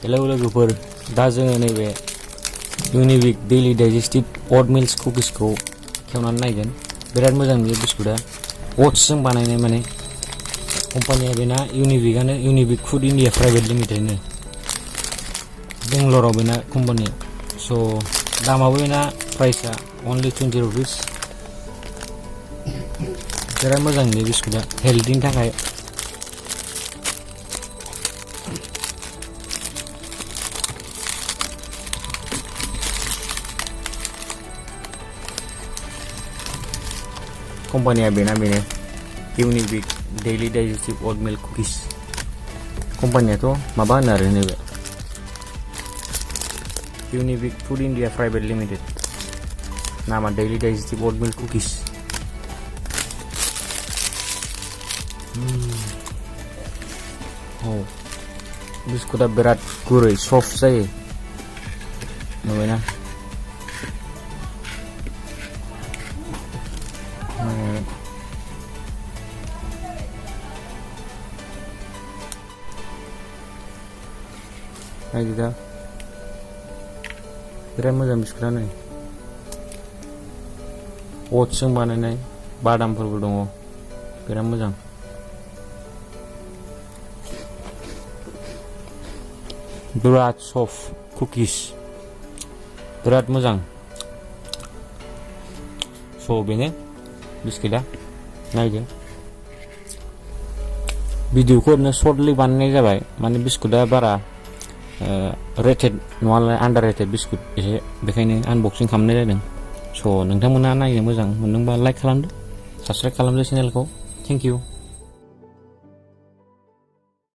hello लोगोफोर दा जोङो नैबे UNIBIC डेली डाइजेस्टिव ओटमिल कुकिसखौ खेवनानै नायगोन बिराद मोजां बे बिस्कुटआ ओट्सजों बानायनाय माने कम्पानिया बेना UNIBIC फुड इन्डिया प्राइवेट लिमिटेडनो बेंगलराव बेना कम्पानिया स' दामाबो बेना प्राइसआ अनलि 20 रुपिस बिराद मोजां बे बिस्कुटआ हेल्थनि थाखाय कम्पानिया बेनो UNIBIC daily digestive oatmeal cookies कम्पानियाथ' माबा होनो आरो नैबे UNIBIC food India private limited नामा डेली डाइजेस्टिव ओटमिल कुकिस बिस्कुटआ बिराद गुरै सफ्ट जायो नुबायना नायदो दा बिराद मोजां बिस्कुटआ नै ओट्सजों बानायनाय बादामफोरबो दङ बिराद मोजां बिराद सफ्ट कुकिस बिराद मोजां स' बेनो बिस्कुटआ नायदो भिडिअखौ ओरैनो सर्टलि बानायनाय जाबाय माने बिस्कुटआ बारा रेटेड नङालाय आन्डार रेटेड बिस्कुट एसे बेखायनो आनबक्सिं खालामनाय जादों स' नोंथांमोना नायनो मोजां मोनदोंबा लाइक खालामदो साबस्क्राइब खालामदो चेनेलखौ थेंक इउ